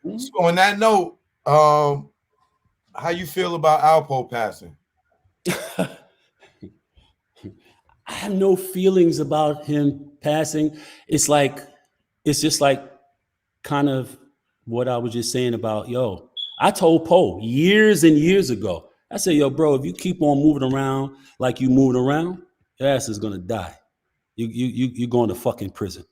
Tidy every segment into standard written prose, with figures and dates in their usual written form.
So on that note, how you feel about Alpo passing? I have no feelings about him passing. It's like, it's just like kind of what I was just saying about, yo, I told Poe years and years ago, I said, yo, bro, if you keep on moving around like you moving around, your ass is gonna die. You're going to fucking prison.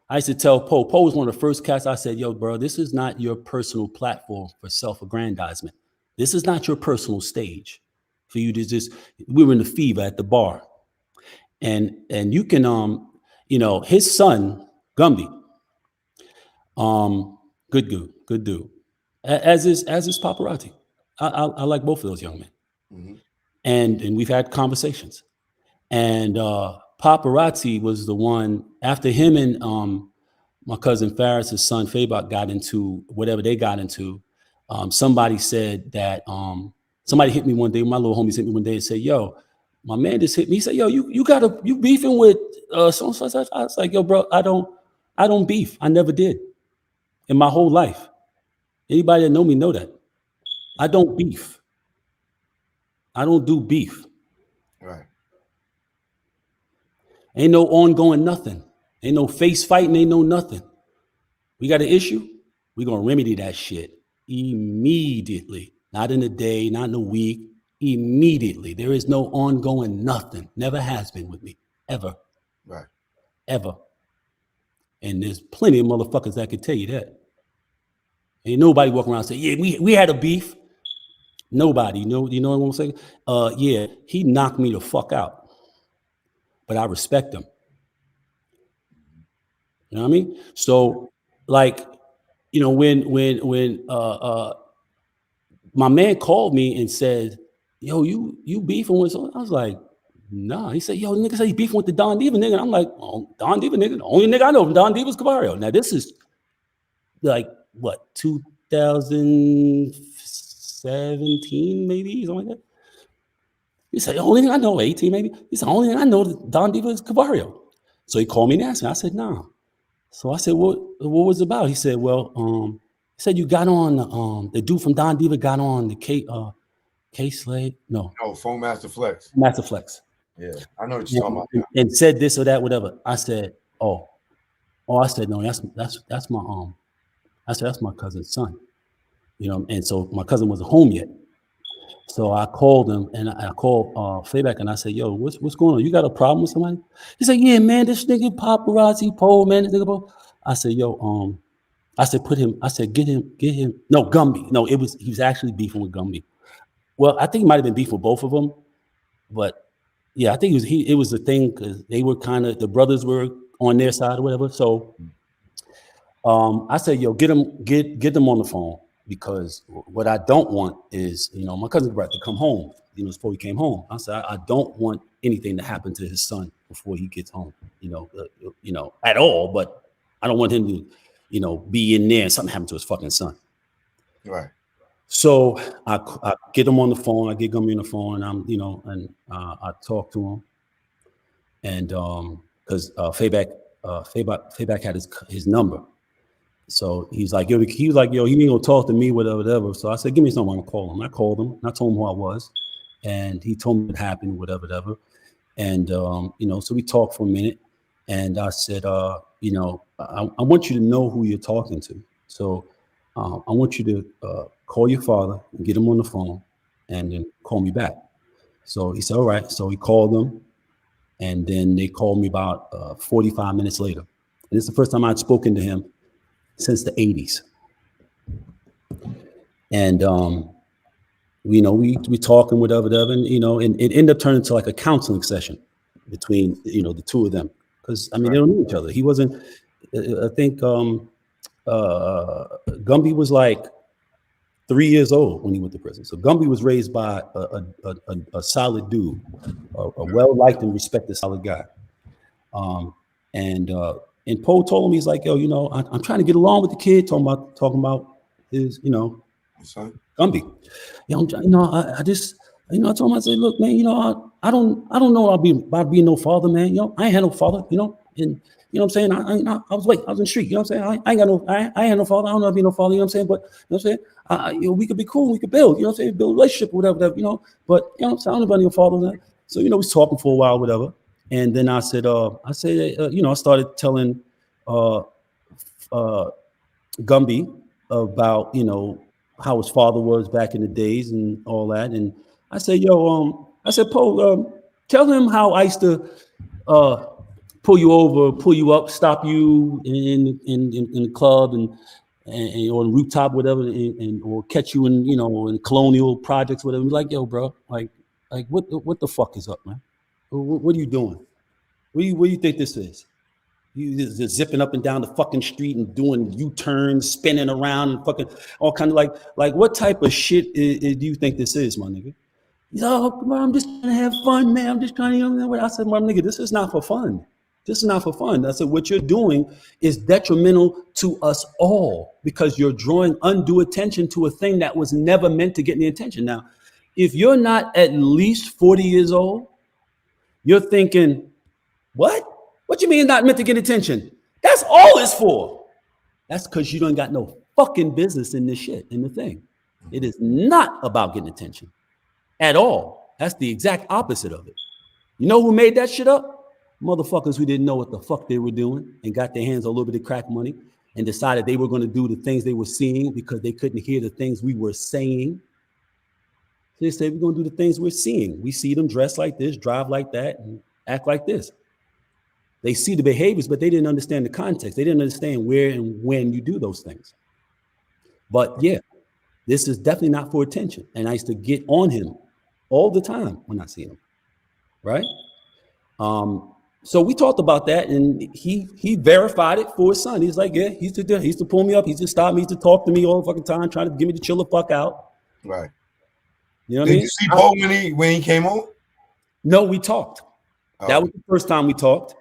I used to tell Poe was one of the first cats I said, yo, bro, this is not your personal platform for self-aggrandizement. This is not your personal stage for you to just, we were in the fever at the bar. And you can, his son, Gumby, good dude. As is Paparazzi. I like both of those young men. Mm-hmm. And we've had conversations. And Paparazzi was the one, after him and my cousin Faris's son Fabak got into whatever they got into, somebody said that somebody hit me one day, my little homies hit me one day and said, yo, my man just hit me. He said, yo, you beefing with so such. I was like, yo, bro, I don't beef. I never did in my whole life. Anybody that know me know that. I don't beef. I don't do beef. Right. Ain't no ongoing nothing. Ain't no face fighting, ain't no nothing. We got an issue, we're gonna remedy that shit immediately. Not in a day, not in a week, immediately. There is no ongoing nothing. Never has been with me, ever. Right. Ever. And there's plenty of motherfuckers that could tell you that. Ain't nobody walking around saying, yeah, we had a beef. Nobody. You know what I'm saying? Yeah, he knocked me the fuck out. But I respect him. You know what I mean? So, like, when my man called me and said, yo, you beefing with someone? I was like, nah. He said, yo, nigga said he beefing with the Don Diva nigga. And I'm like, oh, Don Diva nigga? The only nigga I know from Don Diva's Cavario. Now, this is like, what, 2017 maybe? Something like that. He said, the only thing I know, 18 maybe. He said, the only thing I know Don Diva is Cavario. So he called me and asked me. I said, nah. So I said, what was it about? He said, well, he said you got on the dude from Don Diva got on the K Slade. No, Phone Master Flex. Master Flex. Yeah, I know what you're talking about. And said this or that, whatever. I said, I said, no, that's my I said, that's my cousin's son. And so my cousin wasn't home yet. So I called him and I called Fayback and I said, yo, what's going on? You got a problem with somebody? He said, yeah, man, this nigga Paparazzi Poe, man, this nigga Poe. I said, yo, I said, get him. No, Gumby. No, he was actually beefing with Gumby. Well, I think he might have been beefing with both of them, but yeah, I think it was the thing because they were kind of, the brothers were on their side or whatever. So I said, yo, get them on the phone. Because what I don't want is, my cousin's about to come home, before he came home. I said, I don't want anything to happen to his son before he gets home, at all. But I don't want him to, be in there and something happen to his fucking son. Right. So I get him on the phone. I get Gummy on the phone, and I talk to him. And because Fayback had his number. So he's like, yo, he ain't gonna talk to me, whatever. So I said, give me someone to call him. I called him, and I told him who I was, and he told me what happened, whatever. And so we talked for a minute, and I said, I want you to know who you're talking to. So I want you to call your father and get him on the phone, and then call me back. So he said, all right. So he called them, and then they called me about 45 minutes later. And this is the first time I'd spoken to him since the 80s. And, we talking, whatever, and, and it ended up turning into like a counseling session between, the two of them. Because, they don't know each other. He wasn't, I think Gumby was like 3 years old when he went to prison. So Gumby was raised by a solid dude, a well-liked and respected solid guy. And Poe told him, he's like, yo, I'm trying to get along with the kid, talking about his, son. Gumby. I just, I told him, I said, look, man, I don't know about being no father, man. I ain't had no father, And you know what I'm saying? I was I was in the street. You know what I'm saying? I ain't got no, I ain't no father. I don't know if be no father. You know what I'm saying? But you know what I'm saying? You know, we could be cool. We could build. You know what I'm saying? Build a relationship, whatever. You know. But you know what I'm saying? I don't know about your father. Man. So you know, we was talking for a while, whatever. And then you know, I started telling uh, uh, Gumby about, you know, how his father was back in the days and all that. And I said, I said, Poe, tell him how I used to uh, pull you over, pull you up, stop you in the club and or the rooftop, whatever, and or catch you in, you know, in colonial projects, whatever. Be like, yo, bro, like what the fuck is up, man? What are you doing? What do you think this is? You just zipping up and down the fucking street and doing U-turns, spinning around and fucking all kind of like what type of shit do you think this is, my nigga? Yo, come on, I'm just trying to have fun, man. I'm just trying to, you know what I said, my nigga, this is not for fun. This is not for fun. I said, what you're doing is detrimental to us all because you're drawing undue attention to a thing that was never meant to get any attention. Now, if you're not at least 40 years old, you're thinking, what? What you mean not meant to get attention? That's all it's for. That's because you don't got no fucking business in this shit, in the thing. It is not about getting attention at all. That's the exact opposite of it. You know who made that shit up? Motherfuckers who didn't know what the fuck they were doing and got their hands on a little bit of crack money and decided they were going to do the things they were seeing because they couldn't hear the things we were saying. So they said, we're going to do the things we're seeing. We see them dress like this, drive like that, and act like this. They see the behaviors, but they didn't understand the context. They didn't understand where and when you do those things. But yeah, this is definitely not for attention. And I used to get on him all the time when I see him, right? So we talked about that, and he verified it for his son. He's like, yeah, he used to pull me up. He used to stop me. He used to talk to me all the fucking time, trying to get me to chill the fuck out. Right. You know what Did I mean? you see Poe when he came on? No, we talked. Oh. That was the first time we talked.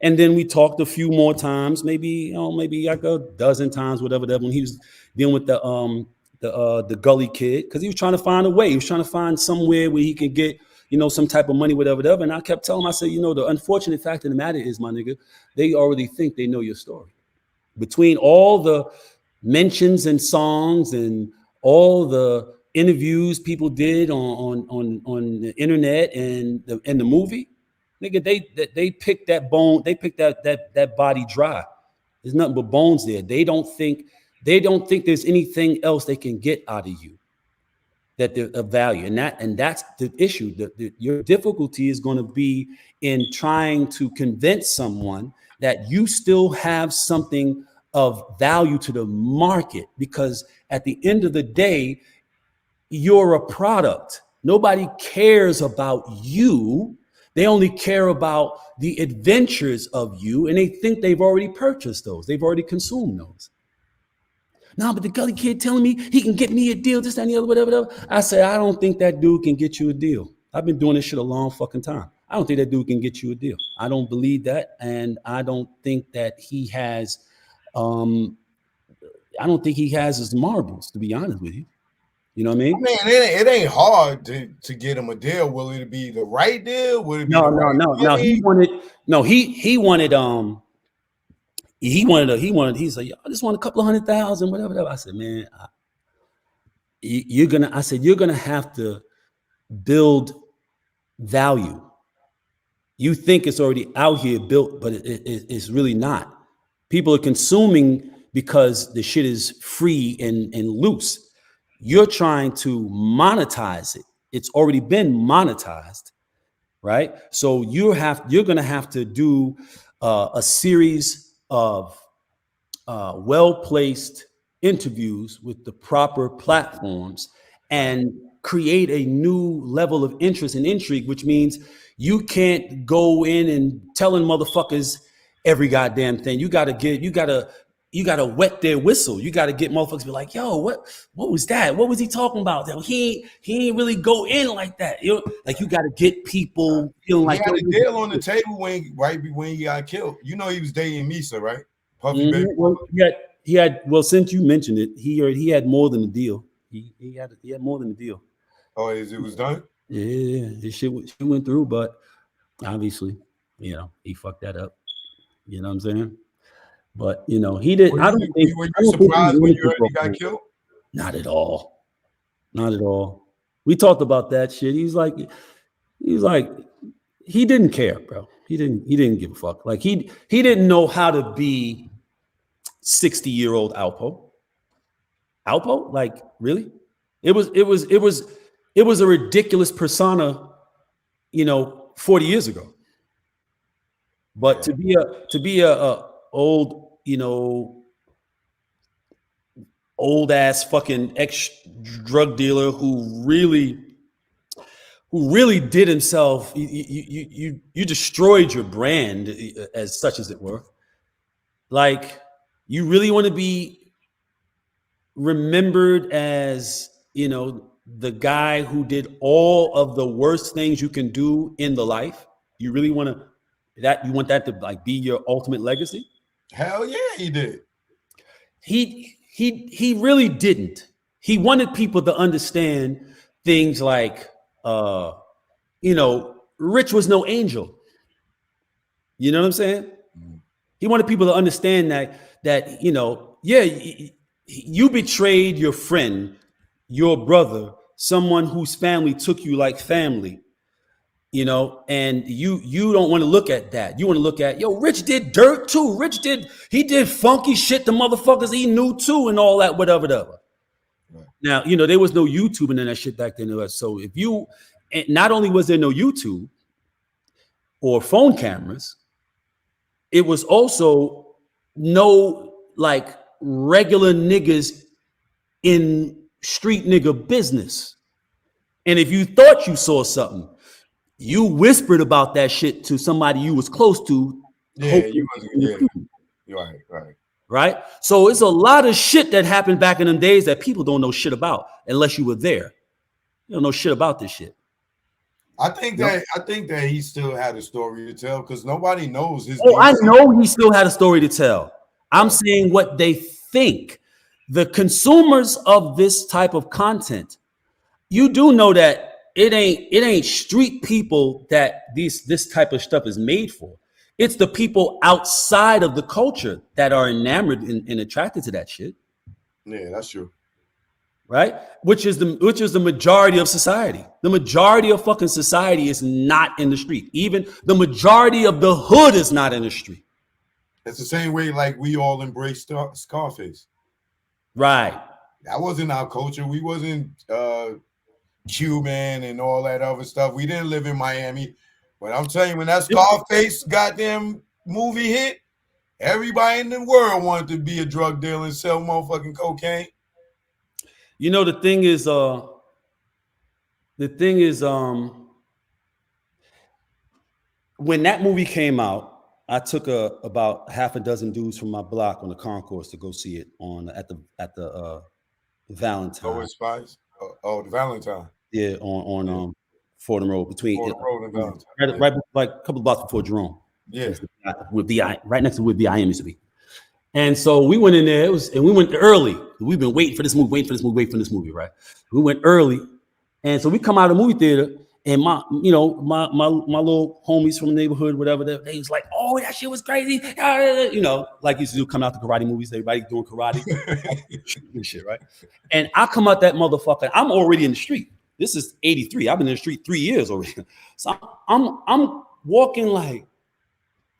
And then we talked a few more times, maybe like a dozen times, whatever. That when he was dealing with the gully kid, because he was trying to find a way. He was trying to find somewhere where he could get, you know, some type of money, whatever. And I kept telling him, I said, you know, the unfortunate fact of the matter is, my nigga, they already think they know your story. Between all the mentions and songs and all the interviews people did on the internet and the movie. Nigga, they picked that bone, they picked that body dry. There's nothing but bones there. They don't think there's anything else they can get out of you that they're of value. And that's the issue. Your difficulty is going to be in trying to convince someone that you still have something of value to the market, because at the end of the day, you're a product. Nobody cares about you. They only care about the adventures of you, and they think they've already purchased those. They've already consumed those. No, but the gully kid telling me he can get me a deal, this, that, and the other, whatever. I say, I don't think that dude can get you a deal. I've been doing this shit a long fucking time. I don't think that dude can get you a deal. I don't believe that, and I don't think that he has. I don't think he has his marbles, to be honest with you. You know what I mean? I mean, it ain't hard to get him a deal. Will it be the right deal? Will it be No. He wanted. He's like, I just want a couple of 100,000, whatever. I said, man, you're gonna have to build value. You think it's already out here built, but it's really not. People are consuming because the shit is free and loose. You're trying to monetize it. It's already been monetized, right? So you're going to have to do a series of well-placed interviews with the proper platforms and create a new level of interest and intrigue, which means you can't go in and telling motherfuckers every goddamn thing. You gotta wet their whistle. You gotta get motherfuckers to be like, yo, what was that? What was he talking about? He ain't really go in like that. You know, like you gotta get people feeling like he had a deal on the table when he got killed. You know he was dating Misa, right? Puffy Baby. Well, he had. Well, since you mentioned it, he had more than a deal. He had more than a deal. Oh, it was done? Yeah, his shit went through, but obviously, you know, he fucked that up. You know what I'm saying? But you know, he didn't. I don't think. Were I you don't think he surprised when wanted you to heard go he got home. killed? Not at all. Not at all. We talked about that shit. He's like, he didn't care, bro. He didn't give a fuck. Like he didn't know how to be 60-year-old Alpo. Alpo, like really? It was a ridiculous persona, 40 years ago. But to be a old, old ass fucking ex drug dealer who really did himself, you destroyed your brand as such as it were. Like you really want to be remembered as, the guy who did all of the worst things you can do in the life. You really want that to like be your ultimate legacy? Hell yeah, he did. He really didn't. He wanted people to understand things like, Rich was no angel. You know what I'm saying? Mm-hmm. He wanted people to understand that you betrayed your friend, your brother, someone whose family took you like family, and you don't want to look at that. You want to look at, Rich did dirt too. He did funky shit to motherfuckers he knew too and all that, whatever. Right. Now, there was no YouTube and that shit back then. So not only was there no YouTube or phone cameras, it was also no like regular niggas in street nigga business. And if you thought you saw something, you whispered about that shit to somebody you was close to. Yeah, right. So it's a lot of shit that happened back in them days that people don't know shit about unless you were there. You don't know shit about this shit. I think that he still had a story to tell because nobody knows his. I know he still had a story to tell. I'm saying what they think. The consumers of this type of content, you do know that it ain't street people that this type of stuff is made for. It's the people outside of the culture that are enamored and attracted to that shit. Yeah, that's true. Right? Which is the majority of society. The majority of fucking society is not in the street. Even the majority of the hood is not in the street. It's the same way like we all embrace Scarface. Right. That wasn't our culture. We wasn't Cuban and all that other stuff. We didn't live in Miami. But I'm telling you, when that Scarface goddamn movie hit, everybody in the world wanted to be a drug dealer and sell motherfucking cocaine. The thing is, when that movie came out, I took about half a dozen dudes from my block on the concourse to go see it at the Valentine. Oh, it's Spice. Oh, the Valentine. Yeah, on Fordham Road between Fordham Road and Valentine. Right like a couple of blocks before Jerome. Yeah, with right next to where BIM used to be. And so we went in there. We went early. We've been waiting for this movie, right? We went early, and so we come out of the movie theater, and my little homies from the neighborhood, whatever, they was like, "Oh, that shit was crazy," like used to do, coming out the karate movies. Everybody doing karate, and shit, right? And I come out that motherfucker. I'm already in the street. This is '83. I've been in the street 3 years already. So I'm walking like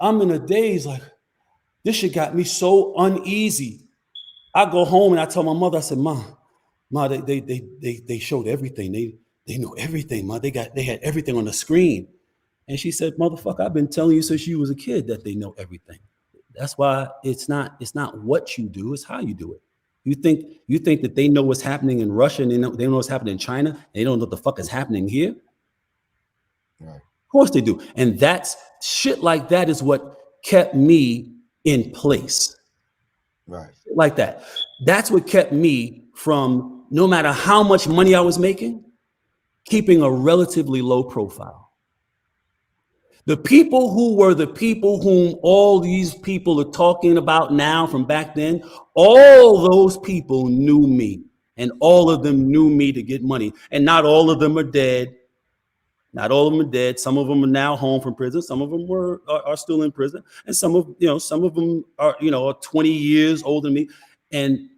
I'm in a daze, like. This shit got me so uneasy. I go home and I tell my mother, I said, Ma, they showed everything. They know everything, Ma. They had everything on the screen. And she said, motherfucker, I've been telling you since you was a kid that they know everything. That's why it's not what you do, it's how you do it. You think that they know what's happening in Russia and they know what's happening in China, and they don't know what the fuck is happening here? Right. Of course they do. And that's shit like that is what kept me in place. Right. Like that. That's what kept me from, no matter how much money I was making, keeping a relatively low profile. The people who were the people whom all these people are talking about now from back then, all those people knew me, and all of them knew me to get money. And not all of them are dead. Not all of them are dead. Some of them are now home from prison. Some of them are still in prison, and some of them are are 20 years older than me, and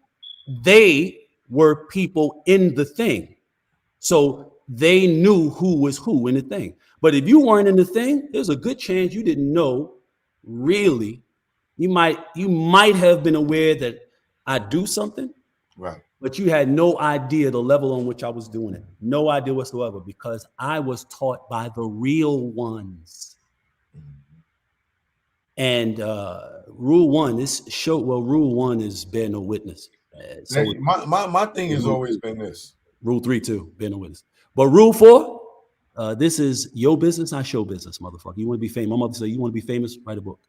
they were people in the thing, so they knew who was who in the thing. But if you weren't in the thing, there's a good chance you didn't know. Really, you might have been aware that I do something, Right. but you had no idea the level on which I was doing it. No idea whatsoever, because I was taught by the real ones. And rule one is bear no witness. So my thing has always been this. Rule 3 too, bear no witness. But rule 4, this is your business, not show business, motherfucker. You want to be famous. My mother said, you want to be famous, write a book.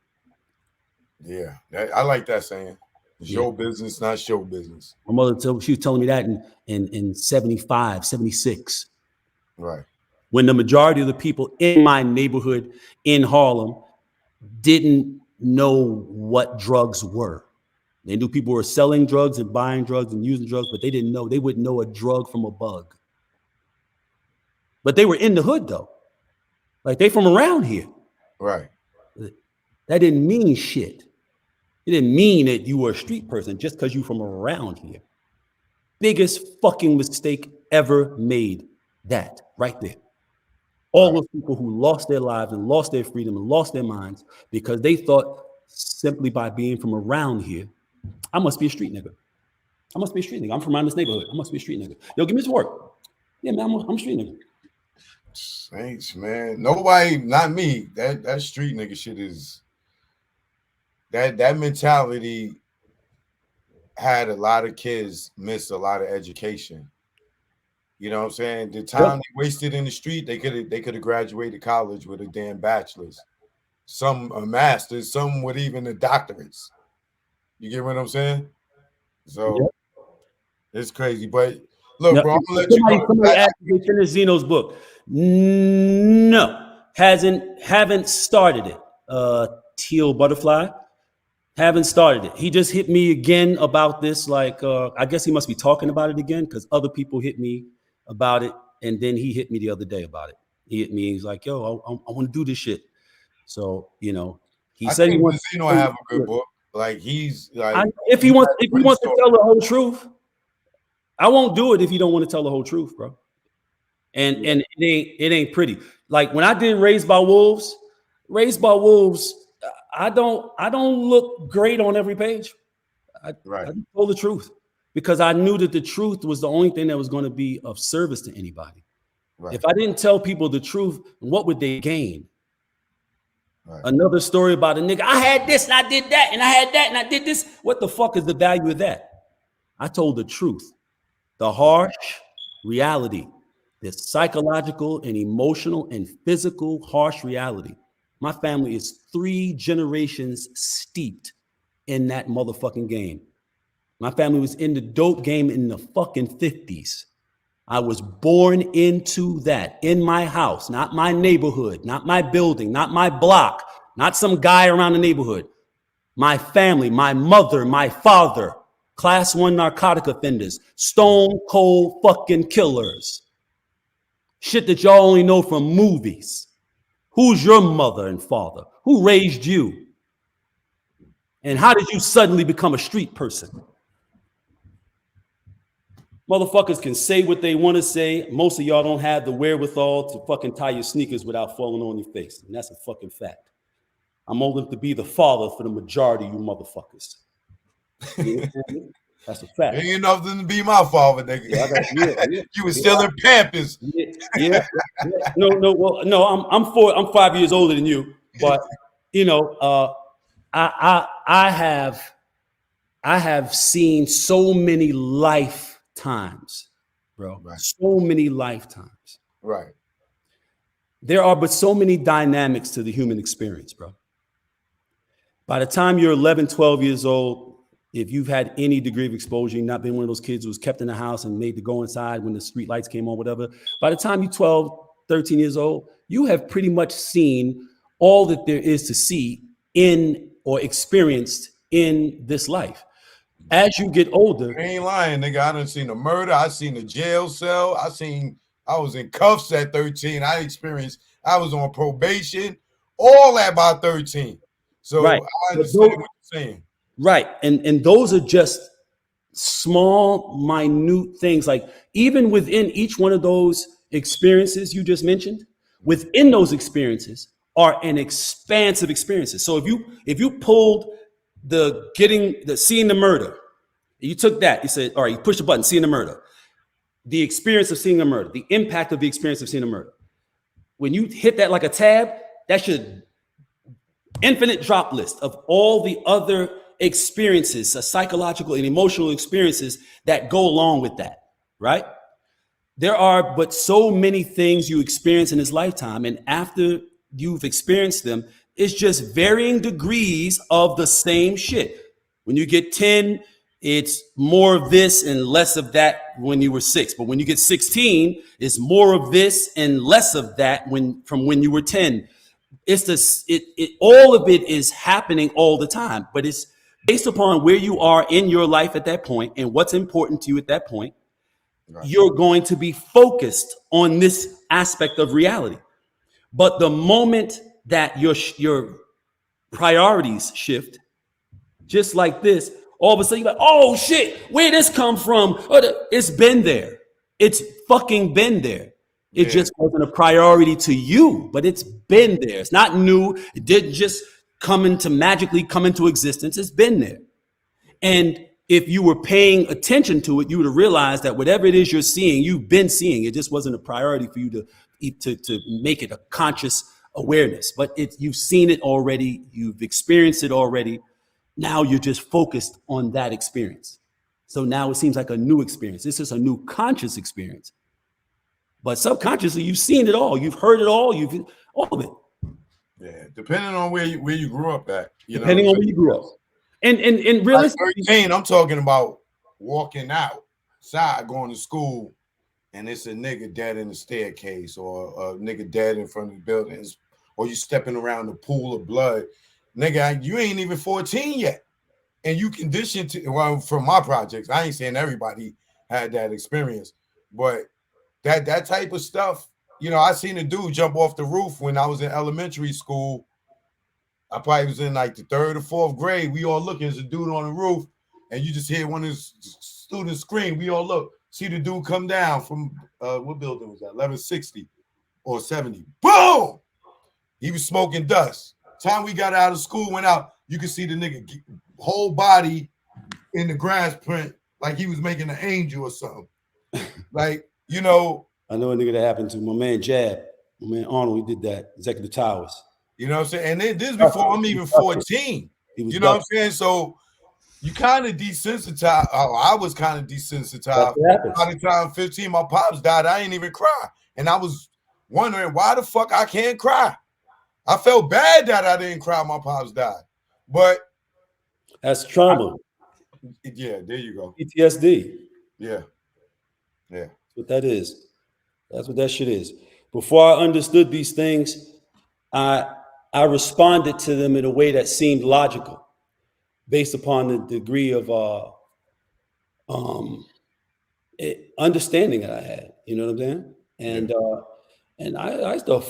Yeah, I like that saying. It's your business, not show business. My mother, she was telling me that in 75, 76. Right. When the majority of the people in my neighborhood in Harlem didn't know what drugs were. They knew people were selling drugs and buying drugs and using drugs, but they wouldn't know a drug from a bug. But they were in the hood though. Like they from around here. Right. That didn't mean shit. It didn't mean that you were a street person just because you from around here. Biggest fucking mistake ever made. That right there. All those people who lost their lives and lost their freedom and lost their minds because they thought simply by being from around here, I must be a street nigga. I must be a street nigga. I'm from around this neighborhood. I must be a street nigga. Yo, give me some work. Yeah, man, I'm a street nigga. Thanks, man. Nobody, not me. That street nigga shit is that mentality had a lot of kids miss a lot of education. You know what I'm saying? The time they wasted in the street, they could have graduated college with a damn bachelor's, some a master's, some with even a doctorates. You get what I'm saying? So it's crazy. But look, bro, I'm gonna let you go. Somebody asked me to finish Zeno's book. No, haven't started it. Teal Butterfly. Haven't started it. He just hit me again about this. Like, I guess he must be talking about it again because other people hit me about it, and then he hit me the other day about it. He hit me. He's like, "Yo, I want to do this shit." So he said he wants. Zeno have a good book. Like he's like, if he wants to tell the whole truth, I won't do it if you don't want to tell the whole truth, bro. And it ain't pretty. Like when I did Raised by Wolves, I don't look great on every page. I told the truth because I knew that the truth was the only thing that was going to be of service to anybody. Right. If I didn't tell people the truth, what would they gain? Right. Another story about a nigga. I had this and I did that and I had that and I did this. What the fuck is the value of that? I told the truth, the harsh reality, the psychological and emotional and physical harsh reality. My family is 3 generations steeped in that motherfucking game. My family was in the dope game in the fucking 50s. I was born into that in my house, not my neighborhood, not my building, not my block, not some guy around the neighborhood. My family, my mother, my father, class 1 narcotic offenders, stone cold fucking killers. Shit that y'all only know from movies. Who's your mother and father? Who raised you? And how did you suddenly become a street person? Motherfuckers can say what they want to say. Most of y'all don't have the wherewithal to fucking tie your sneakers without falling on your face. And that's a fucking fact. I'm old enough to be the father for the majority of you motherfuckers. That's a fact. Ain't nothing to be my father, nigga. You was still in Pampers. No. I'm 5 years older than you, but I have seen so many lifetimes, bro. Right. So many lifetimes. Right. There are but so many dynamics to the human experience, bro. By the time you're 11, 12 years old, if you've had any degree of exposure, you've not been one of those kids who was kept in the house and made to go inside when the street lights came on, whatever. By the time you're 12, 13 years old, you have pretty much seen all that there is to see in or experienced in this life. As you get older, I ain't lying, nigga. I done seen a murder. I seen a jail cell. I seen I was in cuffs at 13. I was on probation, all that by 13. Right. So I But understand what you're saying. right. And those are just small, minute things. Like even within each one of those experiences you just mentioned, within those experiences are an expanse of experiences. So if you pulled the seeing the murder, you took that, you said, all right, you push the button, seeing the murder, the experience of seeing the murder, the impact of the experience of seeing the murder. When you hit that like a tab, that should infinite drop list of all the other experiences, psychological and emotional experiences that go along with that, right? There are but so many things you experience in this lifetime, and after you've experienced them, it's just varying degrees of the same shit. When you get 10, it's more of this and less of that when you were 6. But when you get 16, it's more of this and less of that from when you were 10. It's this all of it is happening all the time, but it's based upon where you are in your life at that point and what's important to you at that point. Right. You're going to be focused on this aspect of reality. But the moment that your priorities shift, just like this, all of a sudden you're like, oh shit, where this come from? It's been there. It's fucking been there. It just wasn't a priority to you, but it's been there. It's not new. It didn't just magically come into existence. It's been there. And if you were paying attention to it, you would have realized that whatever it is you're seeing, you've been seeing. It just wasn't a priority for you to make it a conscious awareness. But you've seen it already. You've experienced it already. Now you're just focused on that experience. So now it seems like a new experience. This is a new conscious experience. But subconsciously, you've seen it all. You've heard it all. You've all of it. Yeah, depending on where you grew up at. Depending on where you grew up. And realistically, like 13, I'm talking about walking outside, going to school, and it's a nigga dead in the staircase, or a nigga dead in front of the buildings, or you stepping around the pool of blood. Nigga, you ain't even 14 yet. And you conditioned to, well, from my projects, I ain't saying everybody had that experience, but that type of stuff, I seen a dude jump off the roof when I was in elementary school. I probably was in like the 3rd or 4th grade. We all looking, there's a dude on the roof, and you just hear one of his students scream. We all look, see the dude come down from what building was that? 1160 or 70. Boom! He was smoking dust. Time we got out of school, went out, you could see the nigga whole body in the grass print like he was making an angel or something. Like, I know a nigga that happened to my man Jab, my man Arnold. He did that. Executive Towers. You know what I'm saying? And this is before I'm even 14. You know what I'm saying? So you kind of desensitized. I was kind of desensitized. By the time 15, my pops died, I ain't even cry. And I was wondering why the fuck I can't cry. I felt bad that I didn't cry when my pops died. But that's trauma. Yeah, there you go. PTSD. Yeah. That's what that is. That's what that shit is. Before I understood these things, I responded to them in a way that seemed logical, based upon the degree of understanding that I had. You know what I'm saying? And I used to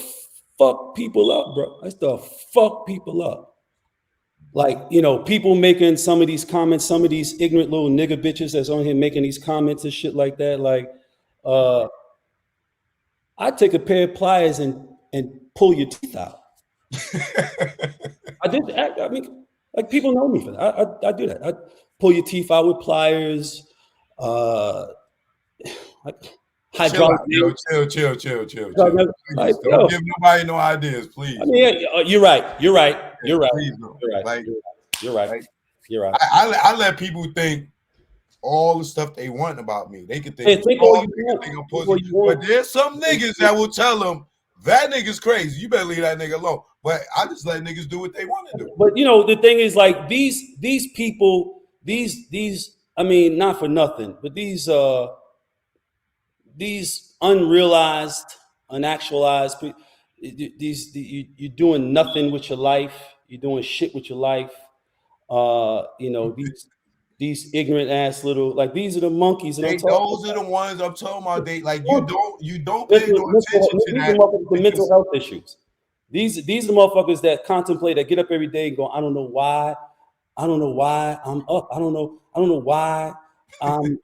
fuck people up, bro. I used to fuck people up. Like, people making some of these comments, some of these ignorant little nigga bitches that's on here making these comments and shit like that. Like, I'd take a pair of pliers and pull your teeth out. I did that. I mean, like, people know me for that. I do that. I pull your teeth out with pliers. Hydraulic. Chill. Don't give nobody no ideas, please. I mean, you're right. You're right. I let people think all the stuff they want about me. They can think, I'm pussy. But there's some niggas that will tell them that nigga's crazy. You better leave that nigga alone. But I just let niggas do what they want to do. But the thing is, like, these people, these I mean, not for nothing, but these unrealized, unactualized, you're doing nothing with your life. You're doing shit with your life. these ignorant ass little, like, these are the monkeys that I'm talking Those are the ones I'm talking about. They like you don't pay no attention to these that. are the mental health issues. These are the motherfuckers that contemplate, that get up every day and go, I don't know why I'm up. I don't know why I'm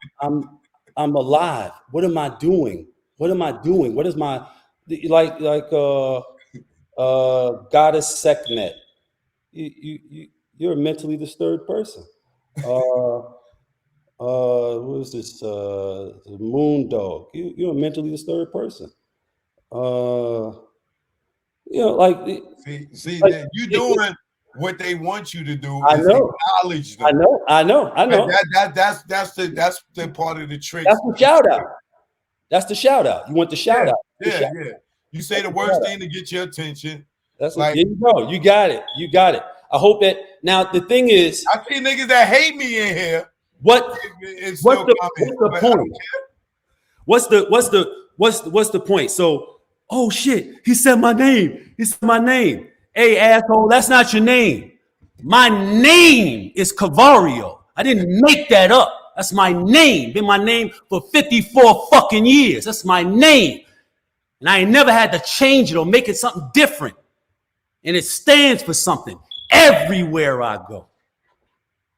alive. What am I doing? What is my Goddess Sekhmet? You're a mentally disturbed person. What is this? The Moon Dog. You're a mentally disturbed person. Like See like that you doing what they want you to do I is know, acknowledge them. I know. That's the part of the trick. That's the shout out. That's the shout out. You want the shout out. Yeah. You say the worst thing to get your attention. That's like, there you go. You got it. I hope that now the thing is, I see niggas that hate me in here. What's the point? What's the point? So, oh shit, he said my name. Hey, asshole, that's not your name. My name is Cavario. I didn't make that up. That's my name. Been my name for 54 fucking years. That's my name. And I ain't never had to change it or make it something different. And it stands for something everywhere I go.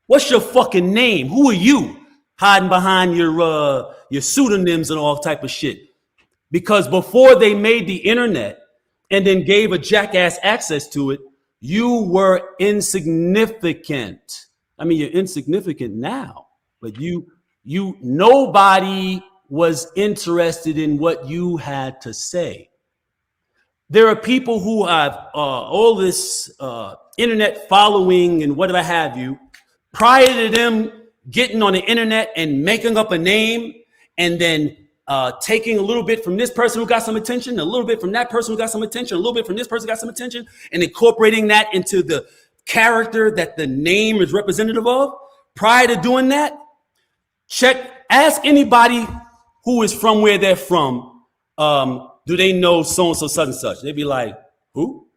What's your fucking name? Who are you? Hiding behind your pseudonyms and all type of shit. Because before they made the internet and then gave a jackass access to it, you were insignificant. I mean, you're insignificant now, but nobody was interested in what you had to say. There are people who have all this internet following and whatever have you. Prior to them getting on the internet and making up a name and then taking a little bit from this person who got some attention, a little bit from that person who got some attention, a little bit from this person who got some attention, and incorporating that into the character that the name is representative of. Prior to doing that, ask anybody who is from where they're from, do they know so-and-so, such and such? They'd be like, who?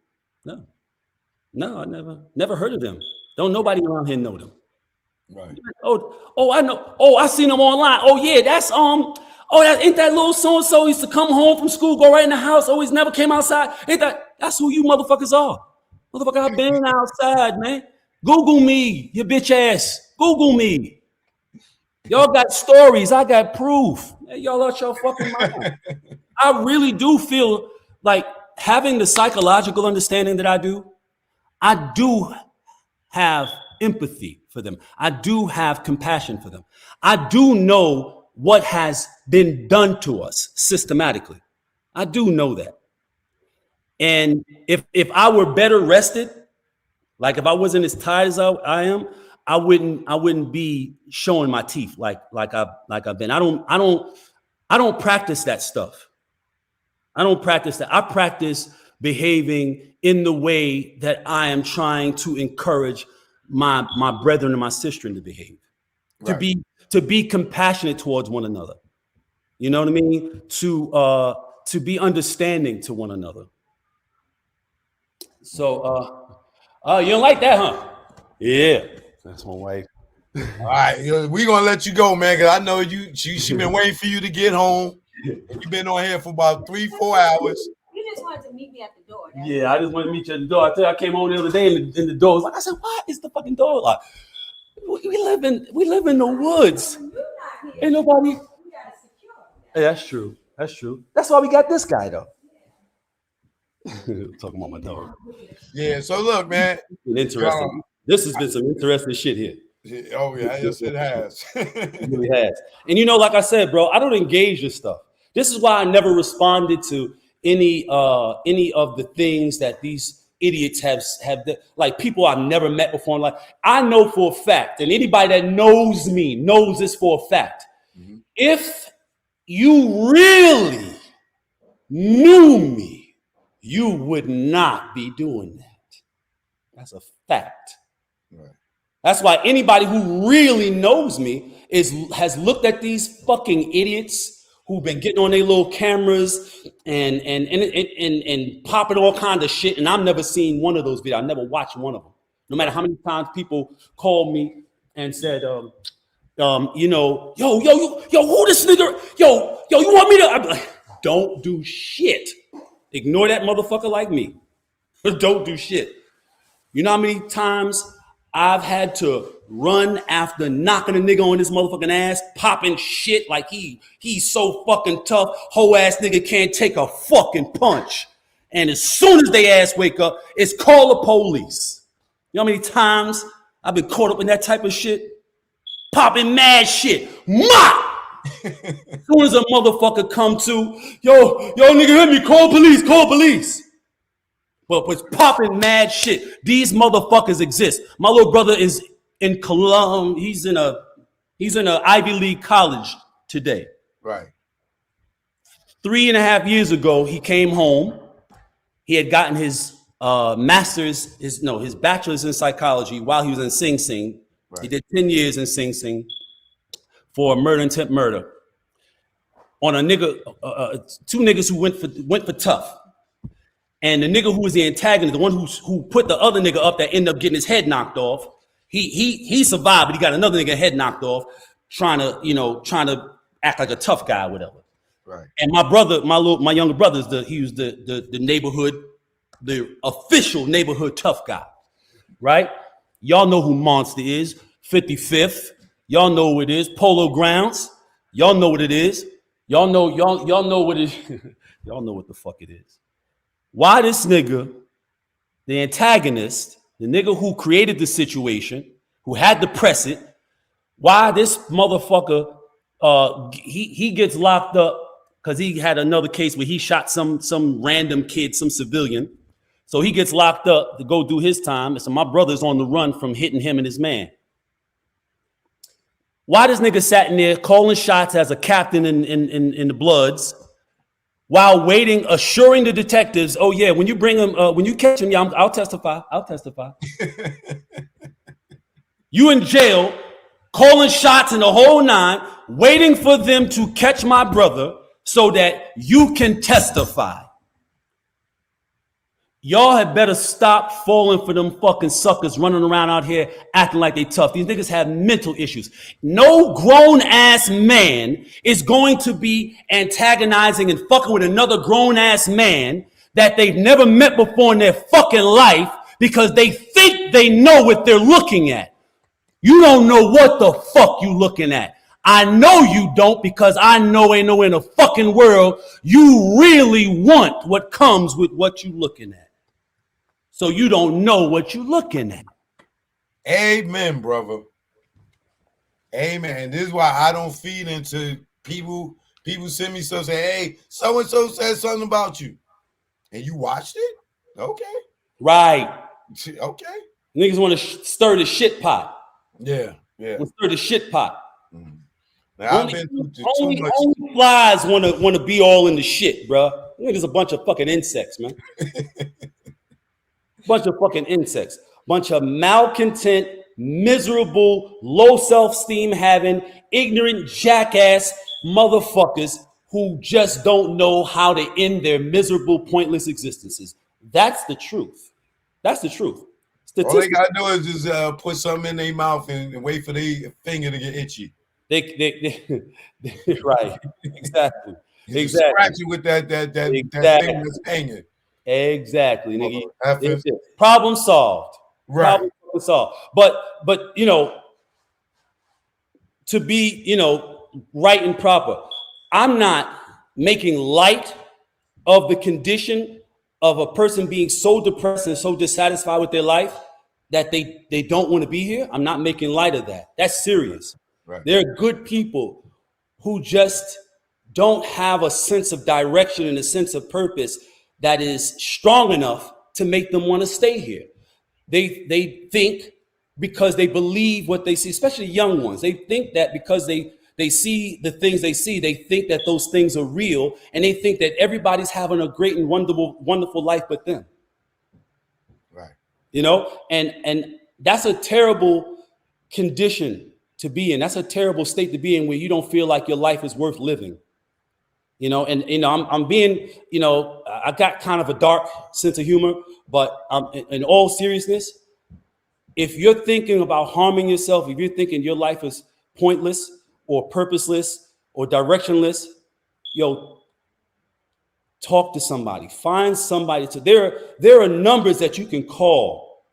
No, I never heard of them. Don't nobody around here know them. Right. Oh, I know. Oh, I seen them online. Oh, yeah, that's ain't that little so-and-so used to come home from school, go right in the house, always never came outside. That's who you motherfuckers are. Motherfucker, I've been outside, man. Google me, you bitch ass. Google me. Y'all got stories. I got proof. Hey, y'all out your fucking mind. I really do feel like having the psychological understanding that I do have empathy for them. I do have compassion for them. I do know what has been done to us systematically. I do know that. And if I were better rested, like if I wasn't as tired as I am, I wouldn't be showing my teeth like I've been. I don't practice that stuff. I don't practice that. I practice behaving in the way that I am trying to encourage my brethren and my sister to behave, right. to be compassionate towards one another. You know what I mean? To be understanding to one another. So, you don't like that, huh? Yeah, that's my wife. All right, we gonna let you go, man, because I know she been waiting for you to get home. You've been on here for about 3-4 hours. You just wanted to meet me at the door. Yeah, I just wanted to meet you at the door. I tell you, I came home the other day and the door was like, I said, what is the fucking door like? We live in the woods. Ain't nobody. Hey, that's true. That's why we got this guy though. Talking about my dog. Yeah, so look, man. Interesting. This has been some interesting shit here. Oh yeah, yes, it has. It really has. And like I said, bro, I don't engage this stuff. This is why I never responded to any of the things that these idiots have like people I've never met before in life. I know for a fact, and anybody that knows me knows this for a fact. Mm-hmm. If you really knew me, you would not be doing that. That's a fact. Right. That's why anybody who really knows me has looked at these fucking idiots who've been getting on their little cameras and popping all kinds of shit. And I've never seen one of those videos. I never watched one of them. No matter how many times people call me and said, you know, yo, who this nigga? Yo, you want me to? I'm like, don't do shit. Ignore that motherfucker like me. Don't do shit. You know how many times I've had to run after knocking a nigga on this motherfucking ass, popping shit like he's so fucking tough, whole ass nigga can't take a fucking punch. And as soon as they ass wake up, it's call the police. You know how many times I've been caught up in that type of shit? Popping mad shit. Ma! As soon as a motherfucker come to, yo, nigga, hit me, call police. But it's popping mad shit. These motherfuckers exist. My little brother is in Colombia. He's in a Ivy League college today. Right. 3.5 years ago, he came home. He had gotten his master's, his bachelor's in psychology while he was in Sing Sing. Right. He did 10 years in Sing Sing for murder, intent murder on a nigga, two niggas who went for tough. And the nigga who was the antagonist, the one who put the other nigga up that ended up getting his head knocked off, he survived, but he got another nigga head knocked off, trying to act like a tough guy or whatever. Right. And my brother, my younger brother, he was the neighborhood, the official neighborhood tough guy, right? Y'all know who Monster is, 55th. Y'all know who it is, Polo Grounds. Y'all know what it is. Y'all know what it is. Y'all know what the fuck it is. Why this nigga, the antagonist, the nigga who created the situation, who had to press it, why this motherfucker, he gets locked up because he had another case where he shot some random kid, some civilian. So he gets locked up to go do his time. And so my brother's on the run from hitting him and his man. Why this nigga sat in there calling shots as a captain in the Bloods, while waiting, assuring the detectives, oh yeah, when you bring him, when you catch him, yeah, I'll testify. You in jail, calling shots in the whole nine, waiting for them to catch my brother so that you can testify. Y'all had better stop falling for them fucking suckers running around out here acting like they tough. These niggas have mental issues. No grown ass man is going to be antagonizing and fucking with another grown ass man that they've never met before in their fucking life because they think they know what they're looking at. You don't know what the fuck you looking at. I know you don't, because I know ain't nowhere in the fucking world you really want what comes with what you looking at. So you don't know what you're looking at. Amen, brother. Amen. This is why I don't feed into people. People send me stuff, say, hey, so-and-so said something about you. And you watched it? Okay. Right. Okay. Niggas want to stir the shit pot. Yeah. Stir the shit pot. Mm-hmm. Now, I've been through too much. Only flies want to be all in the shit, bro. Niggas a bunch of fucking insects, man. Bunch of fucking insects. Bunch of malcontent, miserable, low self-esteem having, ignorant jackass motherfuckers who just don't know how to end their miserable, pointless existences. That's the truth. That's the truth. All they gotta do is just put something in their mouth and wait for their finger to get itchy. They right. Exactly. Scratch it with that thing that's hanging. Exactly, nigga. Problem solved. Right. Problem solved. But you know, to be, right and proper, I'm not making light of the condition of a person being so depressed and so dissatisfied with their life that they don't want to be here. I'm not making light of that. That's serious. Right. There are good people who just don't have a sense of direction and a sense of purpose that is strong enough to make them want to stay here. They think, because they believe what they see, especially young ones, they think that because they see the things they see, they think that those things are real, and they think that everybody's having a great and wonderful life but them. Right. And that's a terrible condition to be in. That's a terrible state to be in, where you don't feel like your life is worth living. I'm being, I got kind of a dark sense of humor, but in all seriousness, if you're thinking about harming yourself, if you're thinking your life is pointless or purposeless or directionless, yo, talk to somebody. Find somebody to. There are numbers that you can call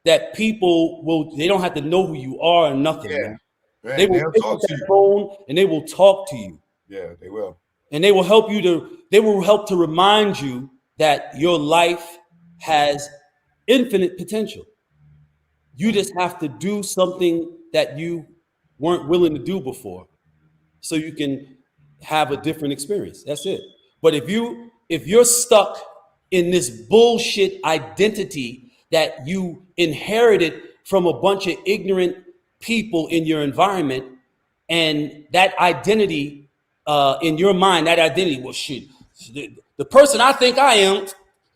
that people will. They don't have to know who you are or nothing, Yeah. man. Man, They will they'll pick talk up to that you. phone and they will talk to you. Yeah, they will. And they will help you to. They will help to remind you that your life has infinite potential. You just have to do something that you weren't willing to do before, so you can have a different experience. That's it. But if you're stuck in this bullshit identity that you inherited from a bunch of ignorant people in your environment, and that identity in your mind, that identity, well, shit, the person I think I am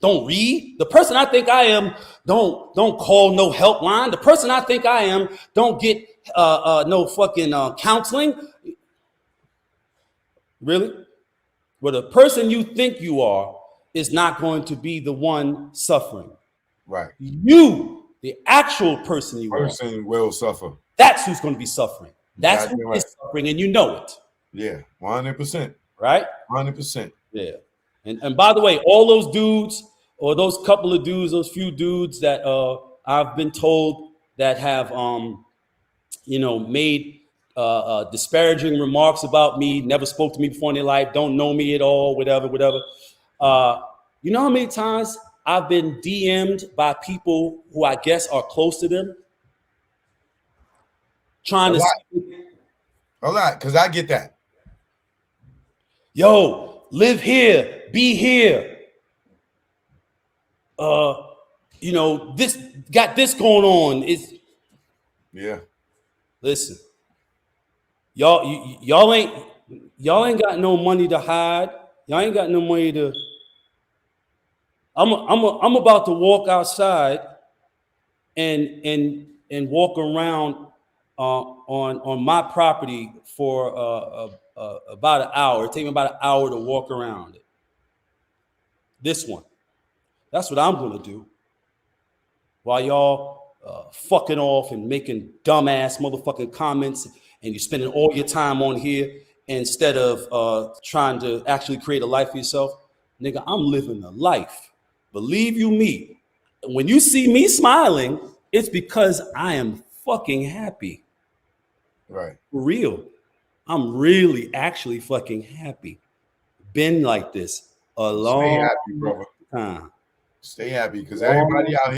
don't read. The person I think I am don't call no helpline. The person I think I am don't get no fucking counseling. Really? Well, the person you think you are is not going to be the one suffering. Right. You, the actual person you are, Person will suffer. that's who's going to be suffering. That's Exactly who right. is suffering, and you know it. Yeah, 100%. Right? 100%. Yeah. And by the way, all those dudes or those couple of dudes, those few dudes that I've been told that have made disparaging remarks about me, never spoke to me before in their life, don't know me at all, whatever. You know how many times I've been DM'd by people who I guess are close to them, trying to say, A lot, because I get that. yo, live here, be here. This got this going on. Yeah. Listen, y'all ain't got no money to hide. Y'all ain't got no money to. I'm about to walk outside and walk around on my property for about an hour. It takes me about an hour to walk around it. This one. That's what I'm gonna do. While y'all fucking off and making dumbass motherfucking comments, and you're spending all your time on here instead of trying to actually create a life for yourself, nigga, I'm living a life. Believe you me, when you see me smiling, it's because I am fucking happy. Right. For real. I'm really actually fucking happy. Been like this a long Stay happy, brother. time. Stay happy, because everybody out here